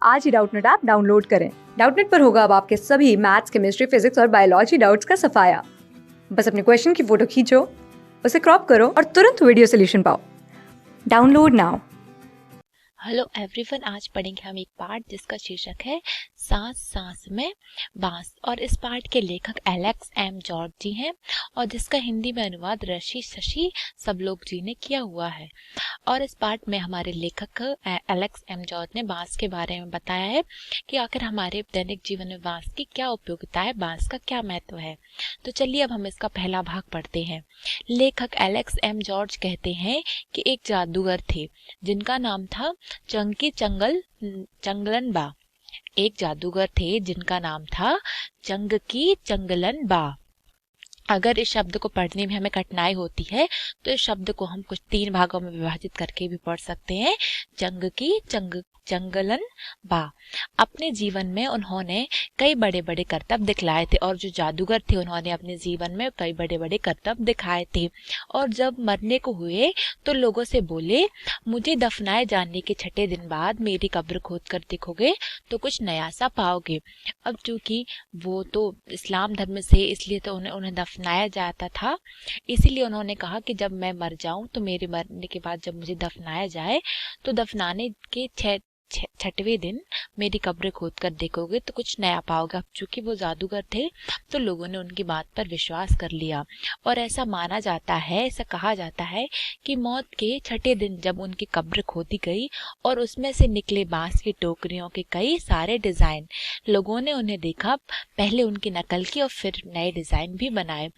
आज ही Doubtnut app download करें। Doubtnut पर होगा अब आपके सभी मैथ्स, केमिस्ट्री, फिजिक्स और बायोलॉजी डाउट्स का सफाया। बस अपने क्वेश्चन की फोटो खींचो, उसे क्रॉप करो और तुरंत वीडियो सोल्यूशन पाओ। Download now. हेलो एवरीवन, आज पढ़ेंगे हम एक पाठ जिसका शीर्षक है सांस सांस में बांस। और इस पाठ के लेखक एलेक्स एम जॉर्ज जी हैं और जिसका हिंदी में अनुवाद ऋषि शशि सबलोग जी ने किया हुआ है। और इस पाठ में हमारे लेखक एलेक्स एम जॉर्ज ने बांस के बारे में बताया है कि आखिर हमारे दैनिक जीवन में बांस की क्या उपयोगिता है, बांस का क्या महत्व है। तो चलिए अब हम इसका पहला भाग पढ़ते हैं। लेखक एलेक्स एम जॉर्ज कहते हैं कि एक जादूगर थे जिनका नाम था चंकी चंगलन बा। एक जादूगर थे जिनका नाम था चंगकी चंगलन बा। अगर इस शब्द को पढ़ने में हमें कठिनाई होती है तो इस शब्द को हम कुछ 3 भागों में विभाजित करके भी पढ़ सकते हैं। चंगलन बा। अपने जीवन में उन्होंने कई बड़े बड़े करतब दिखलाए थे और जो जादूगर थे उन्होंने अपने जीवन में कई बड़े बड़े करतब दिखाए थे। और जब मरने को हुए तो लोगों से बोले, मुझे दफनाए जाने के 6 दिन बाद मेरी कब्र खोद कर देखोगे तो कुछ नया सा पाओगे। अब चूंकि वो तो इस्लाम धर्म से, इसलिए तो उन्हें दफनाया जाता था। इसीलिए उन्होंने कहा कि जब मैं मर जाऊं तो मेरे मरने के बाद जब मुझे दफनाया जाए तो दफनाने के 6वें दिन मेरी कब्र खोद कर देखोगे तो कुछ नया पाओगे। अब चूंकि वो जादूगर थे तो लोगों ने उनकी बात पर विश्वास कर लिया और ऐसा माना जाता है, ऐसा कहा जाता है कि मौत के 6ठे दिन जब उनकी कब्र खोदी गई और उसमें से निकले बांस की टोकरियों के कई सारे डिजाइन, लोगों ने उन्हें देखा, पहले उनकी नकल की और फिर नए डिजाइन भी बनाए।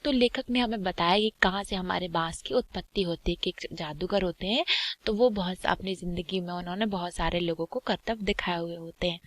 तो लेखक ने हमें बताया कि कहाँ से हमारे बांस की उत्पत्ति होती है। कि एक जादूगर होते हैं तो वो बहुत अपनी जिंदगी में उन्होंने बहुत सारे लोगों को करतब दिखाए हुए होते हैं।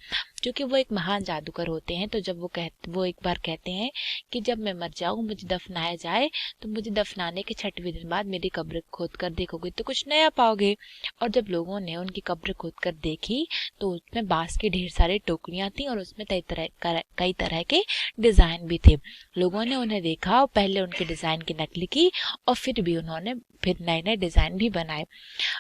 क्योंकि वो एक महान जादूगर होते हैं तो जब वो एक बार कहते हैं कि जब मैं मर जाऊं, मुझे दफनाया जाए तो मुझे दफनाने के 6वें दिन बाद मेरी कब्र खोद कर देखोगे तो कुछ नया पाओगे। और जब लोगों ने उनकी कब्र खोद कर देखी तो उसमें बांस की ढेर सारी टोकरियां थी और उसमें कई तरह के डिजाइन भी थे। लोगों ने उन्हें देखा और पहले उनके डिजाइन की नकल की और फिर नए नए डिजाइन भी बनाए।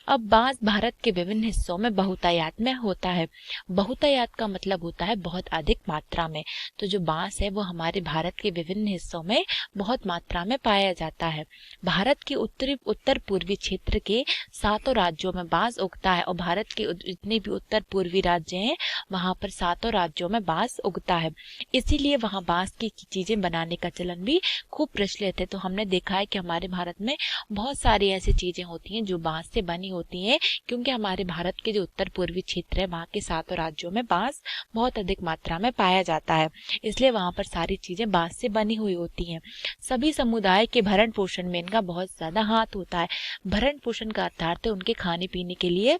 अब बांस भारत के विभिन्न हिस्सों में बहुतायत में होता है। बहुतायत का मतलब होता है बहुत अधिक मात्रा में। तो जो बांस है वो हमारे भारत के विभिन्न हिस्सों में बहुत मात्रा में पाया जाता है। भारत के उत्तर पूर्वी क्षेत्र के 7 राज्यों में बांस उगता है और भारत के जितने भी उत्तर पूर्वी राज्य हैं वहां पर 7 राज्यों में बांस उगता है। इसीलिए वहां बांस की चीजें बनाने का चलन भी खूब प्रचलित है। तो हमने देखा है कि हमारे भारत में बहुत सारी ऐसी चीजें होती हैं जो बांस से बनी होती हैं, क्योंकि हमारे भारत के जो उत्तर पूर्वी क्षेत्र है वहाँ के 7 राज्यों में बांस बहुत अधिक मात्रा में पाया जाता है। इसलिए वहाँ पर सारी चीजें बांस से बनी हुई होती हैं। सभी समुदाय के भरण पोषण में इनका बहुत ज्यादा हाथ होता है। भरण पोषण का अर्थ है उनके खाने पीने के लिए।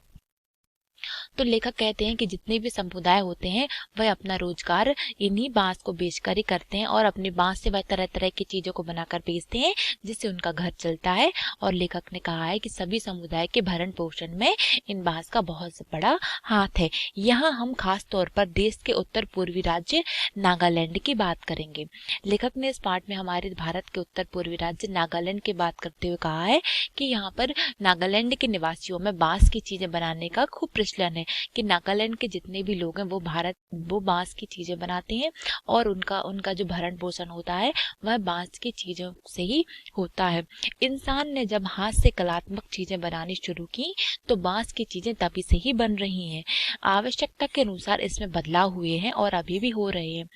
तो लेखक कहते हैं कि जितने भी समुदाय होते हैं वह अपना रोजगार इन्हीं बांस को बेचकर ही करते हैं और अपने बांस से वह तरह तरह की चीजों को बनाकर बेचते हैं जिससे उनका घर चलता है। और लेखक ने कहा है कि सभी समुदाय के भरण पोषण में इन बांस का बहुत बड़ा हाथ है। यहाँ हम खास तौर पर देश के उत्तर पूर्वी राज्य नागालैंड की बात करेंगे। लेखक ने इस पाठ में हमारे भारत के उत्तर पूर्वी राज्य नागालैंड की बात करते हुए कहा है कि यहाँ पर नागालैंड के निवासियों में बांस की चीजें बनाने का खूब प्रचलन है। कि नागालैंड के जितने भी लोग हैं वो बांस की चीजें बनाते हैं और उनका जो भरण पोषण होता है वह बांस की चीजों से ही होता है। इंसान ने जब हाथ से कलात्मक चीजें बनानी शुरू की तो बांस की चीजें तभी से ही बन रही हैं। आवश्यकता के अनुसार इसमें बदलाव हुए हैं और अभी भी हो रहे हैं।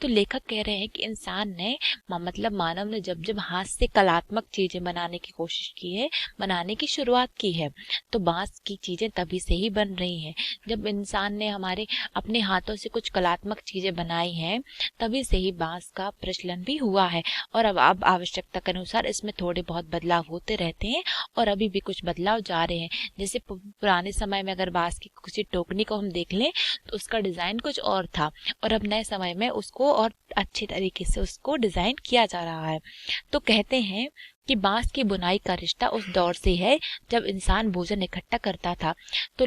तो लेखक कह रहे हैं कि इंसान ने मतलब मानव ने जब जब हाथ से कलात्मक चीजें बनाने की कोशिश की है, बनाने की शुरुआत की है, तो बांस की चीजें तभी से ही बन रही हैं। जब इंसान ने अपने हाथों से कुछ कलात्मक चीजें बनाई हैं तभी से ही बांस का प्रचलन भी हुआ है। और अब आवश्यकता के अनुसार इसमें थोड़े बहुत बदलाव होते रहते हैं और अभी भी कुछ बदलाव जा रहे हैं। जैसे पुराने समय में अगर बांस की किसी टोकनी को हम देख लें तो उसका डिजाइन कुछ और था और अब नए समय में उसको और अच्छे तरीके से उसको डिजाइन किया जा रहा है। तो कहते हैं कि बांस की बुनाई का रिश्ता उस दौर से है जब इंसान भोजन इकट्ठा करता था। तो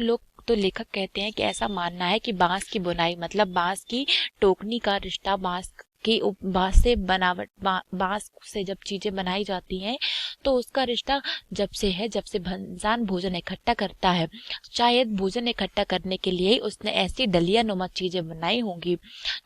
लेखक कहते हैं कि ऐसा मानना है कि बांस की बुनाई मतलब बांस की टोकनी का रिश्ता बांस बांस से बांस से जब चीजें बनाई जाती हैं तो उसका रिश्ता जब से है, जब से इंसान भोजन इकट्ठा करता है। शायद भोजन इकट्ठा करने के लिए ही उसने ऐसी डलिया नुमा चीजें बनाई होंगी।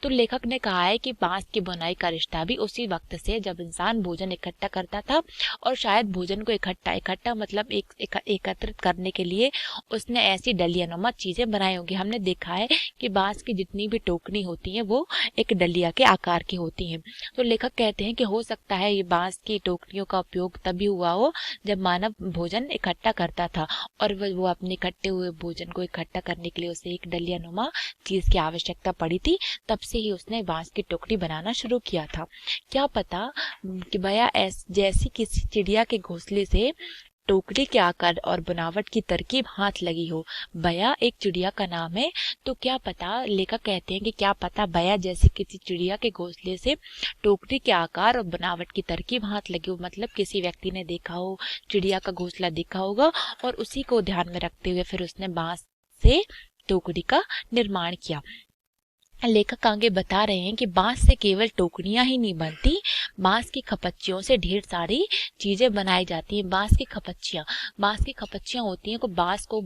तो लेखक ने कहा है कि बांस की बुनाई का रिश्ता भी उसी वक्त से जब इंसान भोजन इकट्ठा करता था, और शायद भोजन को इकट्ठा मतलब एकत्रित करने के लिए उसने ऐसी डलिया नुमा चीजें बनाई होंगी। हमने देखा है कि बांस की जितनी भी टोकनी होती है वो एक डलिया के आकार की होती है। तो लेखक कहते हैं कि हो सकता है ये बांस की टोकरियों का उपयोग तभी हुआ हो जब मानव भोजन इकट्ठा करता था, और वो अपने इकट्ठे हुए भोजन को इकट्ठा करने के लिए उसे एक डलिया नुमा चीज की आवश्यकता पड़ी थी। तब से ही उसने बांस की टोकरी बनाना शुरू किया था। क्या पता कि भया जैसी किसी चिड़िया के घोंसले से टोकरी के आकार और बनावट की तरकीब हाथ लगी हो। बया एक चिड़िया का नाम है, तो क्या पता, लेखक कहते हैं कि क्या पता बया जैसी किसी चिड़िया के घोंसले से टोकरी के आकार और बनावट की तरकीब हाथ लगी हो। मतलब किसी व्यक्ति ने देखा हो, चिड़िया का घोंसला देखा होगा और उसी को ध्यान में रखते हुए फिर उसने बांस से टोकरी का निर्माण किया। लेखक आगे बता रहे हैं कि बांस से केवल टोकरियां ही नहीं बनती, बांस की खपच्चियों से ढेर सारी चीजें बनाई जाती हैं। बांस की खपच्चियां होती हैं को बांस को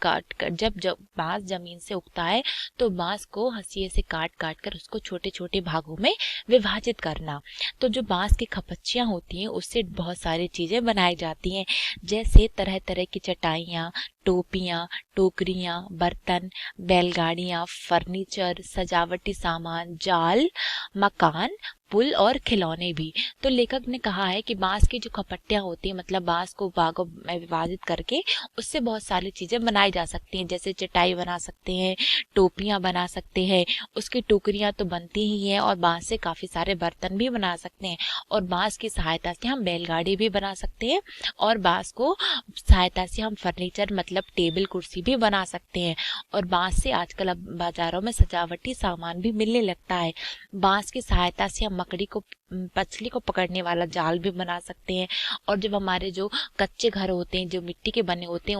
काट कर जब बांस जमीन से उगता है तो बांस को हंसिए से काट काट कर उसको छोटे छोटे भागों में विभाजित करना। तो जो बांस की खपच्चियां होती हैं उससे बहुत सारी चीजें बनाई जाती हैं, जैसे तरह तरह की चटाइयाँ, टोपियाँ, टोकरियाँ, बर्तन, बैलगाड़ियाँ, फर्नीचर, सजावटी सामान, जाल, मकान, पुल और खिलौने भी। तो लेखक ने कहा है कि बांस की जो खपट्टियां होती है, मतलब बांस को भागों में विभाजित करके उससे बहुत सारी चीजें बनाई जा सकती हैं, जैसे चटाई बना सकते हैं, टोपियां बना सकते हैं, उसकी टोकरियां तो बनती ही हैं, और बांस से काफी सारे बर्तन भी बना सकते हैं, और बांस की सहायता से हम बैलगाड़ी भी बना सकते हैं, और बांस को सहायता से हम फर्नीचर मतलब टेबल कुर्सी भी बना सकते हैं। और बांस से आजकल अब बाजारों में सजावटी सामान भी मिलने लगता है। बांस की सहायता से हम मछली को पकड़ने वाला जाल भी बना सकते हैं। और जब हमारे जो कच्चे घर होते हैं जो मिट्टी के बने होते हैं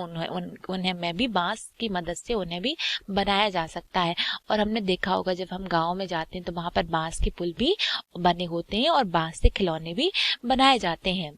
उन्हें में भी बांस की मदद से उन्हें भी बनाया जा सकता है। और हमने देखा होगा जब हम गाँव में जाते हैं तो वहां पर बांस के पुल भी बने होते हैं और बांस से खिलौने भी बनाए जाते हैं।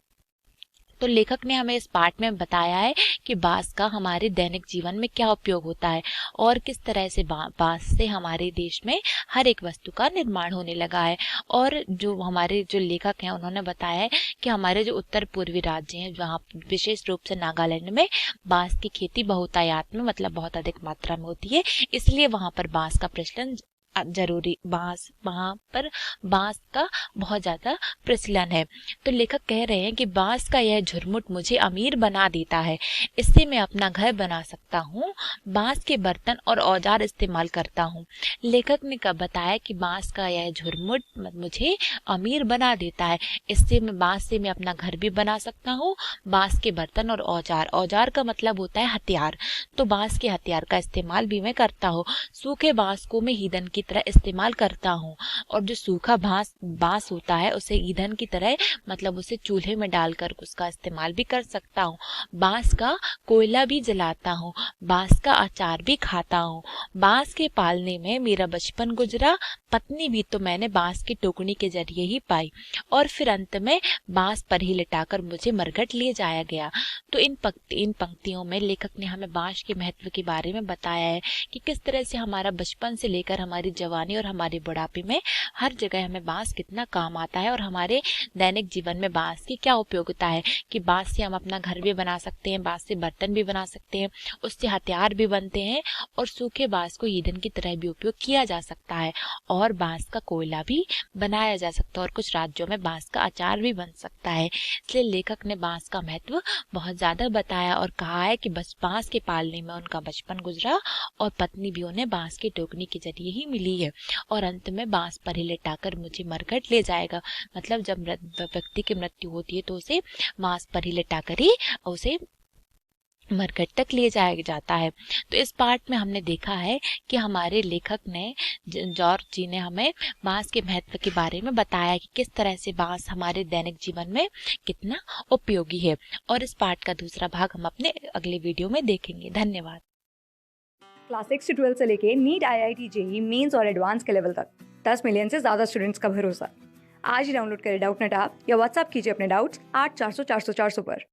तो लेखक ने हमें इस पाठ में बताया है कि बांस का हमारे दैनिक जीवन में क्या उपयोग होता है और किस तरह से बांस से हमारे देश में हर एक वस्तु का निर्माण होने लगा है। और जो हमारे जो लेखक हैं उन्होंने बताया है कि हमारे जो उत्तर पूर्वी राज्य हैं जहाँ विशेष रूप से नागालैंड में बांस की खेती बहुतायत में मतलब बहुत अधिक मात्रा में होती है, इसलिए वहां पर बांस का प्रचलन जरूरी वहां पर बांस का बहुत ज्यादा प्रचलन है। तो लेखक कह रहे हैं कि बांस का यह झुरमुट मुझे अमीर बना देता है, इससे मैं अपना घर बना सकता हूँ, बांस के बर्तन और औजार इस्तेमाल करता हूँ। लेखक ने बताया कि बांस का यह झुरमुट मुझे अमीर बना देता है, इससे मैं बांस से मैं अपना घर भी बना सकता हूँ, बांस के बर्तन और औजार का मतलब होता है हथियार, तो बांस के हथियार का इस्तेमाल भी मैं करता हूँ। सूखे बांस को मैं ईंधन की तरह इस्तेमाल करता हूँ, और जो सूखा बांस होता है उसे ईंधन की तरह मतलब उसे चूल्हे में डालकर उसका इस्तेमाल भी कर सकता हूँ। बांस का कोयला भी जलाता हूँ, बांस का अचार भी खाता हूँ। बांस के पालने में मेरा बचपन गुजरा, पत्नी भी तो मैंने बांस की टोकनी के जरिए ही पाई, और फिर अंत में बांस पर ही लिटाकर मुझे मरघट ले जाया गया। तो इन पंक्तियों में लेखक ने हमें बांस के महत्व के बारे में बताया है कि किस तरह से हमारा बचपन से लेकर हमारी जवानी और हमारे बुढ़ापे में हर जगह हमें बांस कितना काम आता है, और हमारे दैनिक जीवन में बांस की क्या उपयोगिता है कि बांस से हम अपना घर भी बना सकते हैं, बांस से बर्तन भी बना सकते हैं, उससे हथियार भी बनते हैं, और सूखे बांस को ईंधन की तरह भी उपयोग किया जा सकता है, और बांस का कोयला भी बनाया जा सकता है, और कुछ राज्यों में बांस का अचार भी बन सकता है। इसलिए लेखक ने बांस का महत्व बहुत ज्यादा बताया और कहा है कि बस बांस के पालने में उनका बचपन गुजरा और पत्नी भी उन्हें बांस की टोकनी के जरिए ही मिली है, और अंत में बांस पर ही लिटाकर मुझे मरघट ले जाएगा। मतलब जब व्यक्ति की मृत्यु होती है तो उसे बांस पर ही लिटाकर ही उसे मरघट तक ले जाया जाता है। तो इस पार्ट में हमने देखा है कि हमारे लेखक ने जॉर्ज जी ने हमें बांस के महत्व के बारे में बताया कि किस तरह से बांस हमारे दैनिक जीवन में कितना उपयोगी है, और इस पार्ट का दूसरा भाग हम अपने अगले वीडियो में देखेंगे। धन्यवाद। क्लास 6 से 12 से लेके नीट, IIT, JEE मेंस और एडवांस के लेवल तक 10 मिलियन से ज़्यादा स्टूडेंट्स का भरोसा। आज ही डाउनलोड करें डाउटनेट ऐप या व्हाट्सएप कीजिए अपने डाउट्स 8400 400 400 पर।